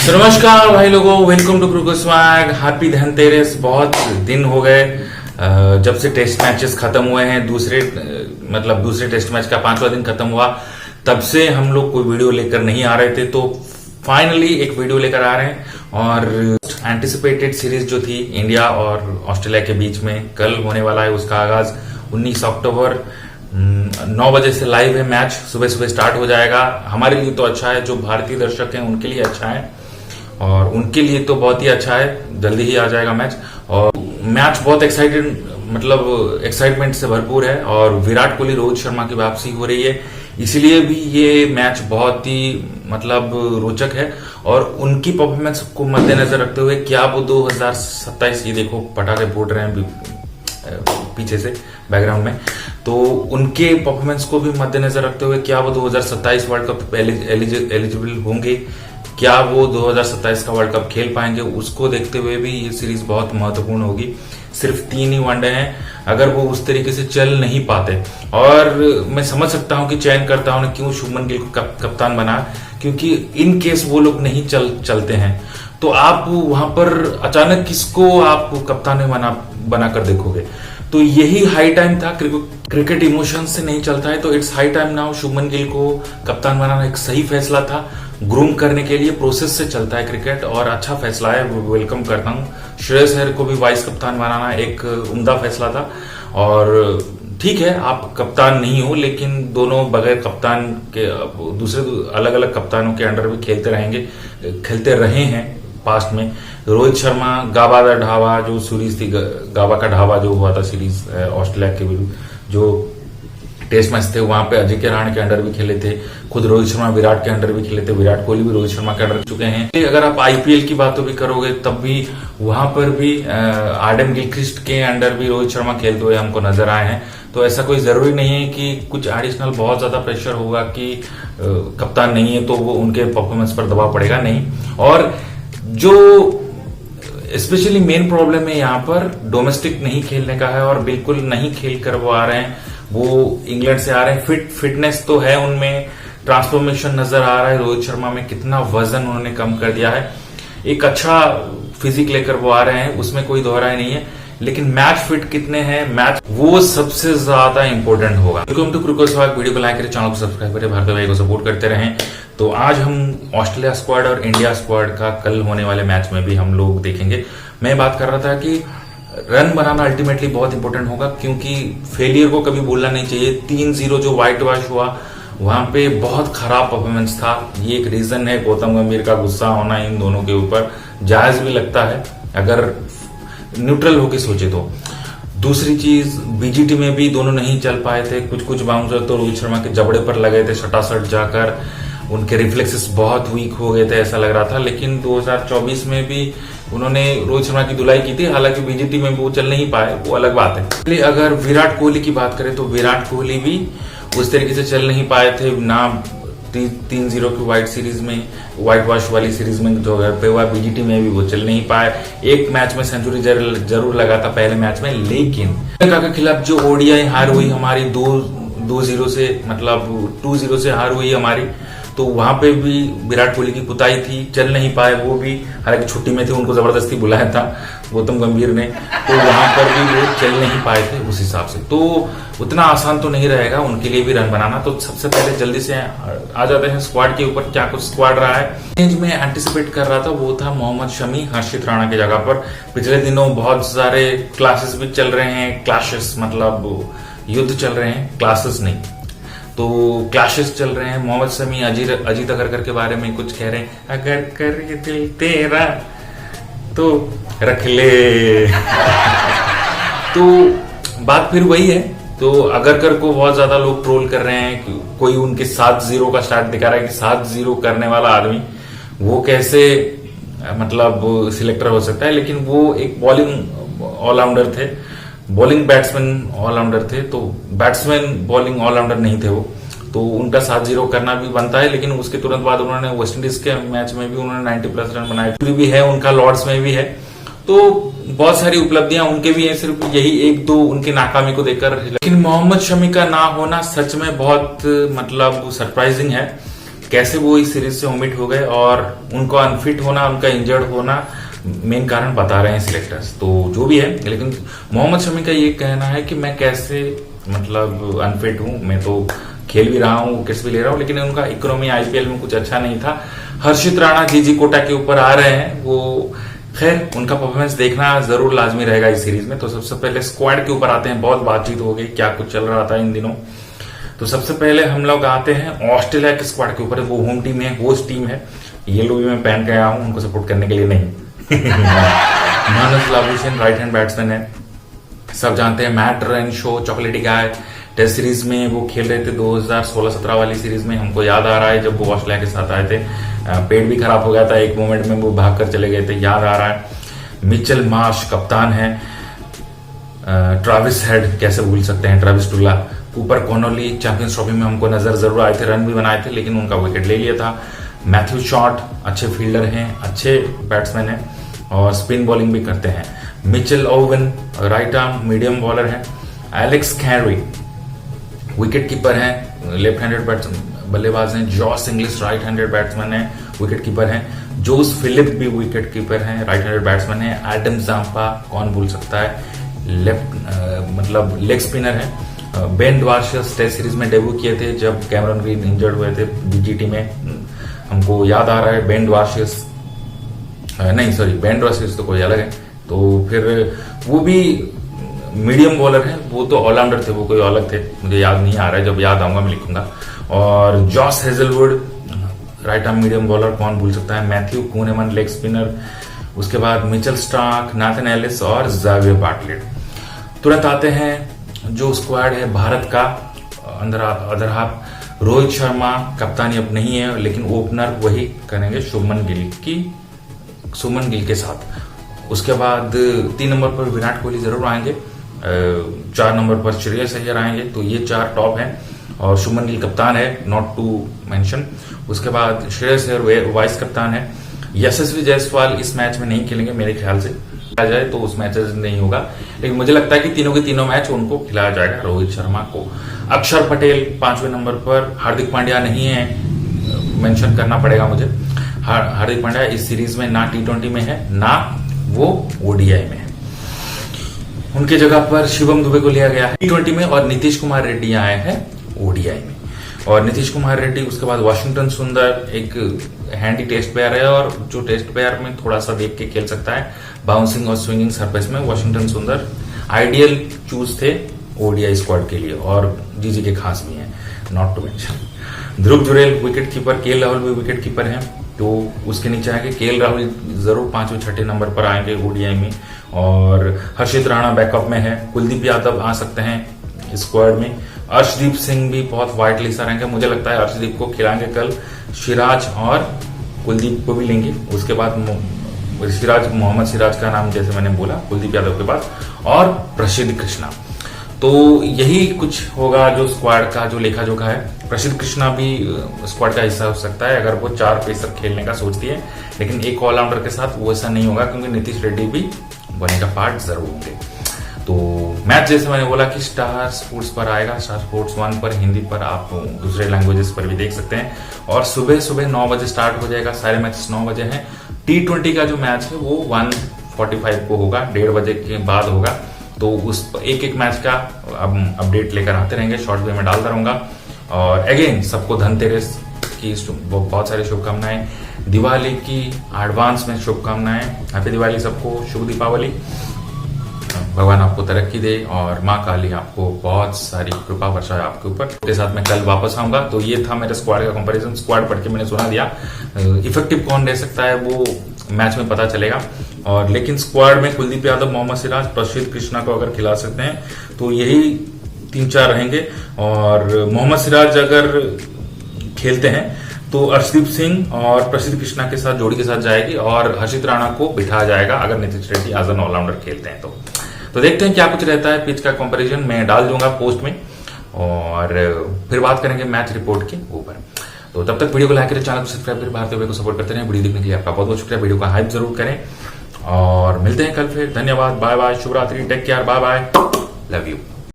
तो नमस्कार भाई लोगों, welcome to cricket swag. Happy Dhanteras. बहुत दिन हो गए जब से टेस्ट मैचेस खत्म हुए हैं। दूसरे टेस्ट मैच का 5वां दिन खत्म हुआ, तब से हम लोग कोई वीडियो लेकर नहीं आ रहे थे। तो फाइनली एक वीडियो लेकर आ रहे हैं और एंटिसिपेटेड सीरीज जो थी इंडिया और ऑस्ट्रेलिया के बीच में कल होने वाला है, उसका आगाज 19 अक्टूबर 9 बजे से लाइव है। मैच सुबह सुबह स्टार्ट हो जाएगा। हमारे लिए तो अच्छा है, जो भारतीय दर्शक हैं उनके लिए अच्छा है और उनके लिए तो बहुत ही अच्छा है, जल्दी ही आ जाएगा मैच। और मैच बहुत एक्साइटमेंट से भरपूर है और विराट कोहली रोहित शर्मा की वापसी हो रही है, इसलिए भी ये मैच बहुत ही रोचक है। और उनकी परफॉर्मेंस को मद्देनजर रखते हुए क्या वो 2027, ये देखो पटाखे फूट रहे हैं पीछे से बैकग्राउंड में, तो उनके परफॉर्मेंस को भी मद्देनजर रखते हुए क्या वो 2027 वर्ल्ड कप एलिजिबल होंगे, क्या वो 2027 का वर्ल्ड कप खेल पाएंगे, उसको देखते हुए भी ये सीरीज बहुत महत्वपूर्ण होगी। सिर्फ 3 ही वनडे हैं, अगर वो उस तरीके से चल नहीं पाते, और मैं समझ सकता हूं कि चयनकर्ताओं ने क्यों शुभमन गिल को कप्तान बना, क्योंकि इन केस वो लोग नहीं चलते हैं तो आप वहां पर अचानक किसको आप कप्तान बनाकर देखोगे। तो यही हाई टाइम था। क्रिकेट इमोशन से नहीं चलता है, तो it's high time now Shubman Gill को कप्तान बनाना एक सही फैसला था। ग्रूम करने के लिए प्रोसेस से चलता है क्रिकेट और अच्छा फैसला है, वेलकम करता हूं। श्रेयस अय्यर को भी वाइस कप्तान बनाना एक उम्दा फैसला था। और ठीक है, आप कप्तान नहीं हो, लेकिन दोनों बगैर कप्तान के दूसरे अलग अलग कप्तानों के अंडर भी खेलते रहे हैं पास्ट में। रोहित शर्मा गाबा का ढाबा जो सीरीज थी, गाबा का ढाबा जो हुआ था सीरीज ऑस्ट्रेलिया के विरुद्ध, जो टेस्ट मैच थे, वहां पे अजिंक्य रहाणे के अंडर भी खेले थे। खुद रोहित शर्मा विराट के अंडर भी खेले थे। विराट कोहली भी रोहित शर्मा के अंडर चुके हैं। अगर आप आईपीएल की बातों भी करोगे तब भी वहां पर भी आडम गिलक्रिस्ट के अंडर भी रोहित शर्मा खेलते हुए हमको नजर आए हैं। तो ऐसा कोई जरूरी नहीं है कि कुछ एडिशनल बहुत ज्यादा प्रेशर होगा कि कप्तान नहीं है तो वो उनके परफॉर्मेंस पर दबाव पड़ेगा, नहीं। और जो स्पेशली मेन प्रॉब्लम है यहाँ पर डोमेस्टिक नहीं खेलने का है, और बिल्कुल नहीं खेल कर वो आ रहे हैं। वो इंग्लैंड से आ रहे हैं, फिटनेस तो है उनमें, ट्रांसफॉर्मेशन नजर आ रहा है। रोहित शर्मा में कितना वजन उन्होंने कम कर दिया है, एक अच्छा फिजिक लेकर वो आ रहे हैं, उसमें कोई दोहराई नहीं है। लेकिन मैच फिट कितने हैं, मैच वो सबसे ज्यादा इंपॉर्टेंट होगा। Welcome to cricket swag. Video को लाइक करें, चैनल को सब्सक्राइब करें, भारतीय भाई को सपोर्ट करते रहें। तो आज हम ऑस्ट्रेलिया स्क्वाड और इंडिया स्क्वाड का कल होने वाले मैच में भी हम लोग देखेंगे। मैं बात कर रहा था कि रन बनाना अल्टीमेटली बहुत इंपॉर्टेंट होगा, क्योंकि फेलियर को कभी भूलना नहीं चाहिए। 3-0 जो व्हाइट वॉश हुआ, वहां पे बहुत खराब परफॉर्मेंस था। ये एक रीजन है गौतम गंभीर का गुस्सा होना इन दोनों के ऊपर, जायज भी लगता है अगर न्यूट्रल होके सोचे तो। दूसरी चीज, बीजीटी में भी दोनों नहीं चल पाए थे। कुछ बाउंसर तो रोहित शर्मा के जबड़े पर लगे थे, सटासट जाकर उनके रिफ्लेक्सेस बहुत वीक हो गए थे, ऐसा लग रहा था। लेकिन 2024 में भी उन्होंने रोहित शर्मा की धुलाई की थी, हालांकि बीजीटी में वो चल नहीं पाए, वो अलग बात है। अगर विराट कोहली की बात करें तो विराट कोहली भी उस तरीके से चल नहीं पाए थे ना। 3-0 की व्हाइट वॉश वाली सीरीज में जो पे हुआ, बीजीटी में भी वो चल नहीं पाए। एक मैच में सेंचुरी जरूर लगा था पहले मैच में, लेकिन श्रीलंका के खिलाफ जो ओडीआई हार हुई हमारी 2-0 से 2-0 से हार हुई हमारी, तो वहां पे भी विराट कोहली की कुताई थी, चल नहीं पाए वो भी। हालांकि छुट्टी में थे, उनको जबरदस्ती बुलाया था गौतम गंभीर ने, तो वहां पर भी वो चल नहीं पाए थे उस हिसाब से। तो उतना आसान तो नहीं रहेगा उनके लिए भी रन बनाना। तो सबसे पहले जल्दी से आ जाते हैं स्क्वाड के ऊपर, क्या कुछ स्क्वाड रहा है। चेंज में एंटिसिपेट कर रहा था वो था मोहम्मद शमी हर्षित राणा की जगह पर। पिछले दिनों बहुत सारे क्लासेस भी चल रहे हैं, क्लैशेस युद्ध चल रहे हैं, क्लासेस नहीं, तो क्लैशेस चल रहे हैं। मोहम्मद शमी अजीत अगरकर के बारे में कुछ कह रहे हैं, अगर कर ये दिल तेरा तो रख ले तो बात फिर वही है। तो अगरकर को बहुत ज्यादा लोग ट्रोल कर रहे हैं, कोई उनके 7-0 का स्टार्ट दिखा रहा है कि 7-0 करने वाला आदमी वो कैसे सिलेक्टर हो सकता है। लेकिन वो एक बॉलिंग ऑलराउंडर थे, बॉलिंग बैट्समैन ऑलराउंडर थे, तो बैट्समैन बॉलिंग ऑलराउंडर नहीं थे वो, तो उनका 7-0 करना भी बनता है। लेकिन उसके तुरंत बाद उन्होंने वेस्टइंडीज के मैच में भी उन्होंने 90+ रन बनाए भी है, उनका लॉर्ड्स में भी है। तो बहुत सारी उपलब्धियां उनके भी हैं, सिर्फ यही 1-2 उनकी नाकामी को देखकर। लेकिन मोहम्मद शमी का ना होना सच में बहुत सरप्राइजिंग है, कैसे वो इस सीरीज से ओमिट हो गए और उनको अनफिट होना, उनका इंजर्ड होना मेन कारण बता रहे हैं सिलेक्टर्स। तो जो भी है, लेकिन मोहम्मद शमी का ये कहना है कि मैं कैसे मतलब अनफिट हूं, मैं तो खेल भी रहा हूं, विकेट्स भी ले रहा हूं, लेकिन उनका इकोनॉमी आईपीएल में कुछ अच्छा नहीं था। हर्षित राणा जीजी कोटा के ऊपर आ रहे हैं, वो खैर उनका परफॉर्मेंस देखना जरूर लाजमी रहेगा इस सीरीज में। तो सबसे पहले स्क्वाड के ऊपर आते हैं। बहुत बातचीत हो गई, क्या कुछ चल रहा था इन दिनों। तो सबसे पहले हम लोग आते हैं ऑस्ट्रेलिया के स्क्वाड के ऊपर। वो होम टीम है, होस्ट टीम है। येलो भी मैं पहन के आया हूं उनको सपोर्ट करने के लिए नहीं। Marnus Labuschagne right hand batsman है, सब जानते हैं। मैट रेनशो चॉकलेटी गाय, टेस्ट सीरीज में वो खेल रहे थे 2016-17 वाली सीरीज में। हमको याद आ रहा है जब वो ऑस्ट्रेलिया के साथ आए थे, पेट भी खराब हो गया था एक मोमेंट में, वो भाग कर चले गए थे, याद आ रहा है। मिचेल मार्श कप्तान है। ट्रेविस हेड, कैसे भूल सकते हैं, ट्रेविस टुल्ला। कूपर कॉनोली चैंपियंस ट्रॉफी में हमको नजर जरूर आए थे, रन भी बनाए थे, लेकिन उनका विकेट ले लिया था। मैथ्यू शॉट अच्छे फील्डर हैं, अच्छे बैट्समैन हैं और स्पिन बॉलिंग भी करते हैं। Mitchell oven right arm medium bowler है। एलेक्स कैरी विकेट कीपर है, लेफ्ट हैंडेड बल्लेबाज हैं। Jos English right handed batsman है, विकेट कीपर हैं। जोस फिलिप भी विकेट कीपर हैं, राइट हैंडेड बैट्समैन है। एडम जाम्पा, कौन भूल सकता है, मतलब लेग स्पिनर है। बेन ड्वार्शियस टेस्ट सीरीज में डेब्यू किए थे जब कैमरन ग्रीन इंजर्ड हुए थे बीजीटी में, हमको याद आ रहा है। बेन ड्वार्शियस तो कोई अलग है। तो फिर वो भी मीडियम बॉलर है, वो तो ऑलराउंडर थे, वो कोई अलग थे, मुझे याद नहीं आ रहा है, जब याद आऊंगा मैं लिखूंगा। और Josh Hazlewood right arm medium bowler, कौन भूल सकता है। Matthew Kuhnemann leg spinner. उसके बाद मिचेल स्टार्क, नाथन एलिस और ज़ावियर बार्टलेट। तुरंत आते हैं जो स्क्वाड है भारत का, अदर हाफ रोहित शर्मा कप्तानी अब नहीं है, लेकिन ओपनर वही करेंगे शुभमन गिल के साथ। उसके बाद 3 नंबर पर विराट कोहली जरूर आएंगे, 4 नंबर पर श्रेयस अय्यर आएंगे। तो ये 4 टॉप हैं और शुभमन गिल कप्तान है, नॉट टू मेंशन। उसके बाद श्रेयस अय्यर वाइस कप्तान है। यशस्वी जायसवाल इस मैच में नहीं खेलेंगे मेरे ख्याल से, आ जाए तो उस मैचेस नहीं होगा, लेकिन मुझे लगता है कि तीनों के तीनों मैच उनको खिलाया जाएगा, रोहित शर्मा को। अक्षर पटेल 5वें नंबर पर। हार्दिक पांड्या नहीं है, मेंशन करना पड़ेगा मुझे। हार्दिक पांड्या इस सीरीज में ना T20 में है, ना वो ओडीआई में है। उनके जगह पर शिवम दुबे को लिया गया है T20 में, और नीतीश कुमार रेड्डी आए हैं ओडीआई में। और नीतीश कुमार रेड्डी, उसके बाद वाशिंगटन सुंदर, एक हैंडी टेस्ट प्लेयर है और जो टेस्ट प्लेयर में थोड़ा सा देख के खेल सकता है, बाउंसिंग और स्विंगिंग सरफेस में वाशिंगटन सुंदर आइडियल चूज थे ओडीआई स्क्वाड के लिए, और जीजी के खास भी हैं, not to mention. Dhruv Jurel wicket keeper, KL Rahul भी विकेट कीपर हैं, तो उसके नीचे आएंगे। केएल राहुल जरूर 5वें-6ठे नंबर पर आएंगे ओडीआई में। और हर्षित राणा बैकअप में है। कुलदीप यादव आ सकते हैं स्क्वाड में। अर्शदीप सिंह भी बहुत वाइडली सा रहेंगे, मुझे लगता है अर्शदीप को खिलाएंगे कल। सिराज और कुलदीप को भी लेंगे। उसके बाद मोहम्मद सिराज का नाम जैसे मैंने बोला कुलदीप यादव के पास, और प्रसिद्ध कृष्णा। तो यही कुछ होगा जो स्क्वाड का जो लेखा जोखा है। प्रसिद्ध कृष्णा भी स्क्वाड का हिस्सा हो सकता है अगर वो 4 पेसर खेलने का सोचती है, लेकिन एक ऑलराउंडर के साथ वो ऐसा नहीं होगा, क्योंकि नीतीश रेड्डी भी बने का पार्ट जरूर होंगे। तो मैच जैसे मैंने बोला कि स्टार स्पोर्ट्स पर आएगा, स्टार स्पोर्ट्स 1 पर, हिंदी पर, आप दूसरे लैंग्वेजेस पर भी देख सकते हैं। और सुबह 9 बजे स्टार्ट हो जाएगा, सारे मैच 9 बजे हैं। T20 का जो मैच है वो 1:45 को होगा, 1:30 बजे के बाद होगा। तो उस एक मैच का अपडेट लेकर आते रहेंगे, शॉर्ट्स भी मैं डालता रहूंगा। और अगेन सबको धनतेरस की बहुत सारी शुभकामनाएं, दिवाली की एडवांस में शुभकामनाएं, हैप्पी दिवाली सबको, शुभ दीपावली। भगवान आपको तरक्की दे और माँ काली आपको बहुत सारी कृपा वर्षाए आपके ऊपर। के साथ मैं कल वापस आऊंगा। तो ये था मेरे स्क्वाड का कंपैरिजन। स्क्वाड पढ़ के मैंने सुना दिया, इफेक्टिव कौन रह सकता है वो मैच में पता चलेगा। और लेकिन स्क्वाड में कुलदीप यादव, मोहम्मद सिराज, प्रसिद्ध कृष्णा को अगर खिला सकते हैं तो यही 3-4 रहेंगे। और मोहम्मद सिराज अगर खेलते हैं तो अर्शदीप सिंह और प्रसिद्ध कृष्णा के साथ जोड़ी के साथ जाएगी, और हर्षित राणा को बिठाया जाएगा अगर Nitish Reddy as an allrounder खेलते हैं तो देखते हैं क्या कुछ रहता है। पिच का कंपैरिजन मैं डाल दूंगा पोस्ट में, और फिर बात करेंगे मैच रिपोर्ट के ऊपर। तो तब तक वीडियो को लाइक करें, चैनल को सब्सक्राइब करें, भारतीय वे को सपोर्ट करते रहें। वीडियो देखने के लिए आपका बहुत बहुत शुक्रिया। वीडियो का हाइप जरूर करें और मिलते हैं कल फिर। धन्यवाद, बाय बाय, शुभ रात्रि, take care, bye bye, love you.